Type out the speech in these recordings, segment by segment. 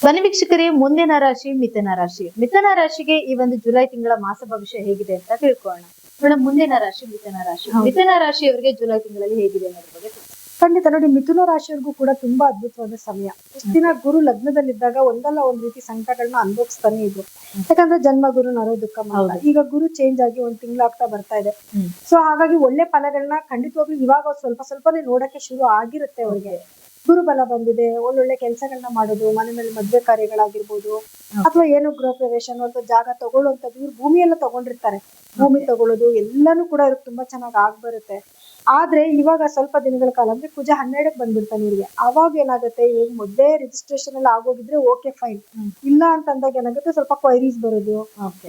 ಬನ್ನಿ ವೀಕ್ಷಕರೇ, ಮುಂದಿನ ರಾಶಿ ಮಿಥುನ ರಾಶಿ. ಮಿಥುನ ರಾಶಿಗೆ ಈ ಒಂದು ಜುಲೈ ತಿಂಗಳ ಮಾಸ ಭವಿಷ್ಯ ಹೇಗಿದೆ ಅಂತ ತಿಳ್ಕೊಳ್ಳೋಣ. ಮೇಡಮ್, ಮುಂದಿನ ರಾಶಿ ಮಿಥುನ ರಾಶಿ. ಮಿಥುನ ರಾಶಿಯವರಿಗೆ ಜುಲೈ ತಿಂಗಳಲ್ಲಿ ಹೇಗಿದೆ ಅನ್ನೋದ್ರ ಬಗ್ಗೆ ಖಂಡಿತ ನೋಡಿ, ಮಿಥುನ ರಾಶಿಯವರಿಗೂ ಕೂಡ ತುಂಬಾ ಅದ್ಭುತವಾದ ಸಮಯ. ಇಷ್ಟ ದಿನ ಗುರು ಲಗ್ನದಲ್ಲಿದ್ದಾಗ ಒಂದಲ್ಲ ಒಂದ್ ರೀತಿ ಸಂಕಟಗಳನ್ನ ಅನುಭವಿಸ್ತಾನೆ ಇದ್ರು. ಯಾಕಂದ್ರೆ ಜನ್ಮ ಗುರು ನರೋ ದುಃಖ ಮಾಡ. ಈಗ ಗುರು ಚೇಂಜ್ ಆಗಿ ಒಂದ್ ತಿಂಗಳಾಗ್ತಾ ಬರ್ತಾ ಇದೆ. ಸೊ ಹಾಗಾಗಿ ಒಳ್ಳೆ ಫಲಗಳನ್ನ ಖಂಡಿತವಾಗ್ಲೂ ಇವಾಗ ಸ್ವಲ್ಪ ಸ್ವಲ್ಪನೇ ನೋಡಕ್ಕೆ ಶುರು ಆಗಿರುತ್ತೆ ಅವ್ರಿಗೆ. ಗುರುಬಲ ಬಂದಿದೆ, ಒಳ್ಳೊಳ್ಳೆ ಕೆಲಸಗಳನ್ನ ಮಾಡೋದು, ಮನೆ ಮೇಲೆ ಮದ್ವೆ ಕಾರ್ಯಗಳಾಗಿರ್ಬೋದು, ಅಥವಾ ಏನು ಗೃಹ ಪ್ರವೇಶ ಅಥವಾ ಜಾಗ ತಗೊಳ್ಳುವಂಥದ್ದು. ಇವ್ರು ಭೂಮಿ ಎಲ್ಲ ತಗೊಂಡಿರ್ತಾರೆ, ಭೂಮಿ ತಗೊಳ್ಳೋದು ಎಲ್ಲಾನು ಕೂಡ ಇವ್ರಿಗೆ ತುಂಬಾ ಚೆನ್ನಾಗಿ ಆಗ್ಬರುತ್ತೆ. ಆದ್ರೆ ಇವಾಗ ಸ್ವಲ್ಪ ದಿನಗಳ ಕಾಲ ಅಂದ್ರೆ ಕುಜ 12ಕ್ಕೆ ಬಂದ್ಬಿಡ್ತಾನೆ ಇವ್ರಿಗೆ. ಅವಾಗ ಏನಾಗುತ್ತೆ, ಇವಾಗ ಮೊದಲೇ ರಿಜಿಸ್ಟ್ರೇಷನ್ ಎಲ್ಲ ಆಗೋಗಿದ್ರೆ ಓಕೆ ಫೈನ್, ಇಲ್ಲ ಅಂತಂದಾಗ ಏನಾಗುತ್ತೆ ಸ್ವಲ್ಪ ಕ್ವೈರೀಸ್ ಬರೋದು.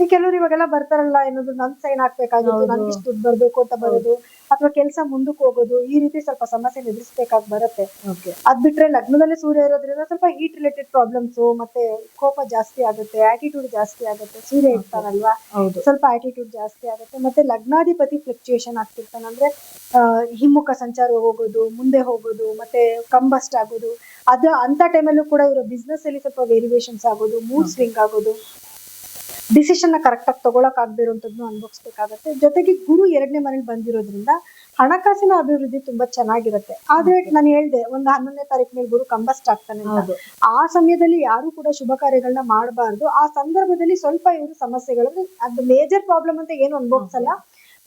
ಈ ಕೆಲವ್ರು ಇವಾಗೆಲ್ಲ ಬರ್ತಾರಲ್ಲ, ಏನಾದ್ರು ನನ್ ಸೈನ್ ಹಾಕ್ಬೇಕಾಗಿತ್ತು, ನನ್ಗೆ ಇಷ್ಟು ದುಡ್ಡು ಬರ್ಬೇಕು ಅಂತ ಬರೋದು, ಅಥವಾ ಕೆಲಸ ಮುಂದಕ್ಕೆ ಹೋಗೋದು, ಈ ರೀತಿ ಸ್ವಲ್ಪ ಸಮಸ್ಯೆ ಎದುರಿಸಬೇಕಾಗಿ ಬರುತ್ತೆ. ಅದ್ ಬಿಟ್ರೆ ಲಗ್ನದಲ್ಲಿ ಸೂರ್ಯ ಇರೋದ್ರಿಂದ ಸ್ವಲ್ಪ ಹೀಟ್ ರಿಲೇಟೆಡ್ ಪ್ರಾಬ್ಲಮ್ಸ್, ಮತ್ತೆ ಕೋಪ ಜಾಸ್ತಿ ಆಗುತ್ತೆ, ಆಟಿಟ್ಯೂಡ್ ಜಾಸ್ತಿ ಆಗುತ್ತೆ. ಸೂರ್ಯ ಇರ್ತಾರಲ್ವಾ, ಸ್ವಲ್ಪ ಆಟಿಟ್ಯೂಡ್ ಜಾಸ್ತಿ ಆಗುತ್ತೆ. ಮತ್ತೆ ಲಗ್ನಾಧಿಪತಿ ಫ್ಲಕ್ಚುಯೇಷನ್ ಆಗ್ತಿರ್ತಾನೆ, ಅಂದ್ರೆ ಹಿಮ್ಮುಖ ಸಂಚಾರ ಹೋಗೋದು, ಮುಂದೆ ಹೋಗೋದು, ಮತ್ತೆ ಕಂಬಸ್ಟ್ ಆಗೋದು. ಅಂತ ಟೈಮಲ್ಲೂ ಕೂಡ ಇರೋ ಬಿಸ್ನೆಸ್ ಅಲ್ಲಿ ಸ್ವಲ್ಪ ವೇರಿಯೇಷನ್ಸ್ ಆಗೋದು, ಮೂಡ್ ಸ್ವಿಂಗ್ ಆಗೋದು, ಡಿಸಿಷನ್ ಕರೆಕ್ಟ್ ಆಗಿ ತಗೊಳಕ್ ಆಗದಿರುವಂತದ್ನು ಅನುಭವಿಸ್ಬೇಕಾಗತ್ತೆ. ಜೊತೆಗೆ ಗುರು 2ನೇ ಮನೇಲಿ ಬಂದಿರೋದ್ರಿಂದ ಹಣಕಾಸಿನ ಅಭಿವೃದ್ಧಿ ತುಂಬಾ ಚೆನ್ನಾಗಿರುತ್ತೆ. ಆದ್ರೆ ನಾನು ಹೇಳ್ದೆ, ಒಂದು 11ನೇ ತಾರೀಕು ಮೇಲೆ ಗುರು ಕಂಬಸ್ಟ್ ಆಗ್ತಾನೆ. ಆ ಸಮಯದಲ್ಲಿ ಯಾರು ಕೂಡ ಶುಭ ಕಾರ್ಯಗಳನ್ನ ಮಾಡಬಾರ್ದು. ಆ ಸಂದರ್ಭದಲ್ಲಿ ಸ್ವಲ್ಪ ಇವರು ಸಮಸ್ಯೆಗಳು, ಅದು ಮೇಜರ್ ಪ್ರಾಬ್ಲಮ್ ಅಂತ ಏನು ಅನುಭವಿಸಲ್ಲ,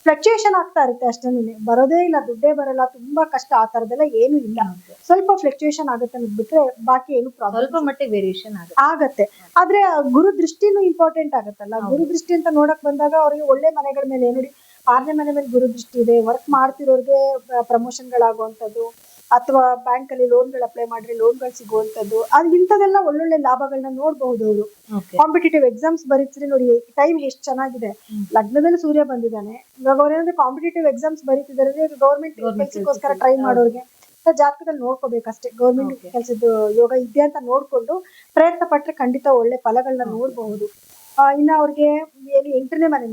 ಫ್ಲಕ್ಚುಯೇಷನ್ ಆಗ್ತಾ ಇರುತ್ತೆ ಅಷ್ಟೇನೆ. ಬರೋದೇ ಇಲ್ಲ, ದುಡ್ಡೇ ಬರಲ್ಲ, ತುಂಬಾ ಕಷ್ಟ, ಆ ತರದೆಲ್ಲ ಏನು ಇಲ್ಲ. ಸ್ವಲ್ಪ ಫ್ಲಕ್ಚುಯೇಷನ್ ಆಗುತ್ತೆ ಅನ್ನೋದ್ಬಿಟ್ರೆ ಬಾಕಿ ಏನು ಪ್ರಾಬ್ಲಮ್, ಸ್ವಲ್ಪ ಮಟ್ಟಿಗೆ ವೇರಿಯೇಷನ್ ಆಗತ್ತೆ. ಆದ್ರೆ ಗುರು ದೃಷ್ಟಿನೂ ಇಂಪಾರ್ಟೆಂಟ್ ಆಗುತ್ತಲ್ಲ. ಗುರು ದೃಷ್ಟಿ ಅಂತ ನೋಡಕ್ ಬಂದಾಗ ಅವ್ರಿಗೆ ಒಳ್ಳೆ ಮನೆಗಳ ಮೇಲೆ ನೋಡಿ, 6ನೇ ಮನೆ ಮೇಲೆ ಗುರು ದೃಷ್ಟಿ ಇದೆ. ವರ್ಕ್ ಮಾಡ್ತಿರೋರ್ಗೆ ಪ್ರಮೋಷನ್ ಗಳಾಗುವಂಥದ್ದು, ಅಥವಾ ಬ್ಯಾಂಕ್ ಅಲ್ಲಿ ಲೋನ್ಗಳು ಅಪ್ಲೈ ಮಾಡ್ರೆ ಲೋನ್ಗಳು ಸಿಗುವಂಥದ್ದು, ಅದು ಇಂಥದೆಲ್ಲ ಒಳ್ಳೊಳ್ಳೆ ಲಾಭಗಳನ್ನ ನೋಡ್ಬಹುದು ಅವರು. ಕಾಂಪಿಟೇಟಿವ್ ಎಕ್ಸಾಮ್ಸ್ ಬರೀತಿದ್ರೆ ನೋಡಿ, ಟೈಮ್ ಎಷ್ಟು ಚೆನ್ನಾಗಿದೆ. ಲಗ್ನದಲ್ಲಿ ಸೂರ್ಯ ಬಂದಿದ್ದಾನೆ. ಇವಾಗ ಅವ್ರೇನಾದ್ರೆ ಕಾಂಪಿಟೇಟಿವ್ ಎಕ್ಸಾಮ್ಸ್ ಬರೀತಿದ್ದಾರೆ, ಗೌರ್ಮೆಂಟ್ ಕೆಲಸಕ್ಕೋಸ್ಕರ ಟ್ರೈ ಮಾಡೋರ್ಗೆ ಜಾತಕದಲ್ಲಿ ನೋಡ್ಕೋಬೇಕಷ್ಟೇ, ಗೌರ್ಮೆಂಟ್ ಕೆಲಸದ ಯೋಗ ಇದೆ ಅಂತ ನೋಡ್ಕೊಂಡು ಪ್ರಯತ್ನ ಪಟ್ರೆ ಖಂಡಿತ ಒಳ್ಳೆ ಫಲಗಳನ್ನ ನೋಡಬಹುದು. ಇನ್ನ ಅವ್ರಿಗೆ ಏನು 8ನೇ ಮನೆ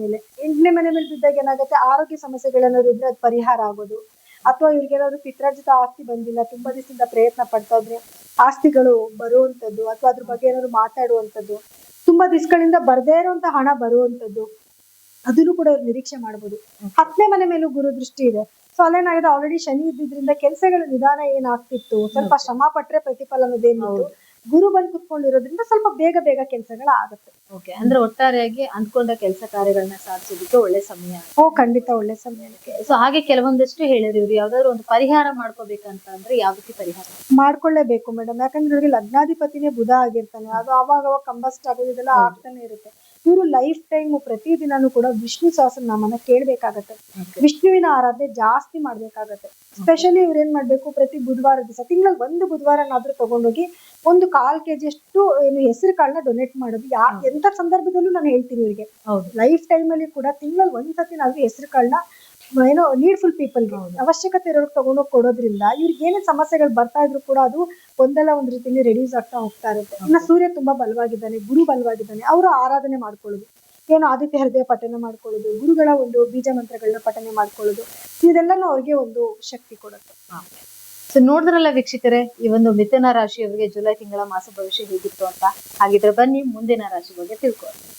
ಮೇಲೆ ಬಿದ್ದಾಗ ಏನಾಗುತ್ತೆ, ಆರೋಗ್ಯ ಸಮಸ್ಯೆಗಳೇನಾದ್ರು ಇದ್ರೆ ಅದು ಪರಿಹಾರ ಆಗೋದು, ಅಥವಾ ಇವ್ರಿಗೇನಾದ್ರು ಪಿತ್ರಾರ್ಜಿತ ಆಸ್ತಿ ಬಂದಿಲ್ಲ, ತುಂಬಾ ದಿವಸದಿಂದ ಪ್ರಯತ್ನ ಪಡ್ತಾ ಇದ್ರೆ ಆಸ್ತಿಗಳು ಬರುವಂತದ್ದು, ಅಥವಾ ಅದ್ರ ಬಗ್ಗೆ ಏನಾದ್ರು ಮಾತಾಡುವಂಥದ್ದು, ತುಂಬಾ ದಿವಸಗಳಿಂದ ಬರ್ದೇ ಇರುವಂತ ಹಣ ಬರುವಂತದ್ದು, ಅದನ್ನು ಕೂಡ ಇವ್ರು ನಿರೀಕ್ಷೆ ಮಾಡಬಹುದು. 10ನೇ ಮನೆ ಮೇಲೂ ಗುರು ದೃಷ್ಟಿ ಇದೆ. ಸೊ ಅಲ್ಲೇನಾಗಿದೆ, ಆಲ್ರೆಡಿ ಶನಿ ಇದ್ದಿದ್ರಿಂದ ಕೆಲಸಗಳ ನಿಧಾನ ಏನಾಗ್ತಿತ್ತು, ಸ್ವಲ್ಪ ಶ್ರಮ ಪಟ್ರೆ ಪ್ರತಿಫಲ ಅನ್ನೋದೇನಿತ್ತು, ಗುರು ಬಂದು ಕುತ್ಕೊಂಡಿರೋದ್ರಿಂದ ಸ್ವಲ್ಪ ಬೇಗ ಕೆಲಸಗಳ ಆಗುತ್ತೆ. ಅಂದ್ರೆ ಒಟ್ಟಾರೆಯಾಗಿ ಅಂದ್ಕೊಂಡ ಕೆಲಸ ಕಾರ್ಯಗಳನ್ನ ಸಾಧಿಸೋದಕ್ಕೆ ಒಳ್ಳೆ ಸಮಯ. ಖಂಡಿತ ಒಳ್ಳೆ ಸಮಯ. ಸೊ ಹಾಗೆ ಕೆಲವೊಂದಷ್ಟು ಹೇಳಿದ್ರು, ಇವ್ರು ಯಾವ್ದಾದ್ರು ಒಂದು ಪರಿಹಾರ ಮಾಡ್ಕೋಬೇಕಂತ ಅಂದ್ರೆ ಯಾವ ರೀತಿ ಪರಿಹಾರ ಮಾಡ್ಕೊಳ್ಳೇಬೇಕು ಮೇಡಮ್? ಯಾಕಂದ್ರೆ ಇವ್ರಿಗೆ ಲಗ್ನಾಧಿಪತಿನೇ ಬುಧ ಆಗಿರ್ತಾನೆ. ಅದು ಅವಾಗ ಕಂಬಸ್ಟ್ ಆಗೋದು ಇದೆಲ್ಲ ಆಗ್ತಾನೆ ಇರುತ್ತೆ. ಇವರು ಲೈಫ್ ಟೈಮ್ ಪ್ರತಿದಿನಾನು ಕೂಡ ವಿಷ್ಣು ಸಹಸ್ರನಾಮನ ಕೇಳ್ಬೇಕಾಗತ್ತೆ. ವಿಷ್ಣುವಿನ ಆರಾಧನೆ ಜಾಸ್ತಿ ಮಾಡ್ಬೇಕಾಗತ್ತೆ. ಸ್ಪೆಷಲಿ ಇವ್ರು ಏನ್ ಮಾಡ್ಬೇಕು, ಪ್ರತಿ ಬುಧವಾರ ದಿವಸ, ತಿಂಗಳಲ್ಲಿ 1 ಬುಧವಾರನಾದ್ರೂ ತಗೊಂಡೋಗಿ ಒಂದು 1/4 kg ಅಷ್ಟು ಏನು ಹೆಸರು ಕಾಳನ್ನ ಡೊನೇಟ್ ಮಾಡೋದು. ಎಂತ ಸಂದರ್ಭದಲ್ಲೂ ನಾನು ಹೇಳ್ತೀನಿ ಇವ್ರಿಗೆ, ಲೈಫ್ ಟೈಮ್ ಅಲ್ಲಿ ಕೂಡ ತಿಂಗಳಲ್ಲಿ 1 ಸತಿನಾದ್ರೂ ಹೆಸರು ಕಾಳನ್ನ ಏನೋ ನೀಡ್ಫುಲ್ ಪೀಪಲ್ಗೆ, ಅವಶ್ಯಕತೆ ಇರೋರ್ಗೆ ತಗೊಂಡೋಗಿ ಕೊಡೋದ್ರಿಂದ ಇವ್ರಿಗೆ ಏನೇನ್ ಸಮಸ್ಯೆಗಳು ಬರ್ತಾ ಇದ್ರು ಕೂಡ ಅದು ಒಂದಲ್ಲ ಒಂದ್ ರೀತಿಯಲ್ಲಿ ರೆಡ್ಯೂಸ್ ಆಗ್ತಾ ಹೋಗ್ತಾ ಇರುತ್ತೆ. ಇನ್ನ ಸೂರ್ಯ ತುಂಬಾ ಬಲವಾಗಿದ್ದಾನೆ, ಗುರು ಬಲವಾಗಿದ್ದಾನೆ, ಅವರು ಆರಾಧನೆ ಮಾಡ್ಕೊಳ್ಳೋದು, ಏನು ಆದಿತ್ಯ ಹೃದಯ ಪಠನೆ ಮಾಡ್ಕೊಳ್ಳೋದು, ಗುರುಗಳ ಒಂದು ಬೀಜ ಮಂತ್ರಗಳನ್ನ ಪಠನೆ ಮಾಡ್ಕೊಳ್ಳೋದು, ಇದೆಲ್ಲನೂ ಅವ್ರಿಗೆ ಒಂದು ಶಕ್ತಿ ಕೊಡುತ್ತೆ. ಸೊ ನೋಡಿದ್ರಲ್ಲ ವೀಕ್ಷಕರೇ, ಈ ಒಂದು ಮಿಥುನ ರಾಶಿಯವರಿಗೆ ಜುಲೈ ತಿಂಗಳ ಮಾಸ ಭವಿಷ್ಯ ಹೇಗಿತ್ತು ಅಂತ. ಹಾಗಿದ್ರೆ ಬನ್ನಿ ಮುಂದಿನ ರಾಶಿ ಬಗ್ಗೆ ತಿಳ್ಕೊಳ್ಳೋಣ.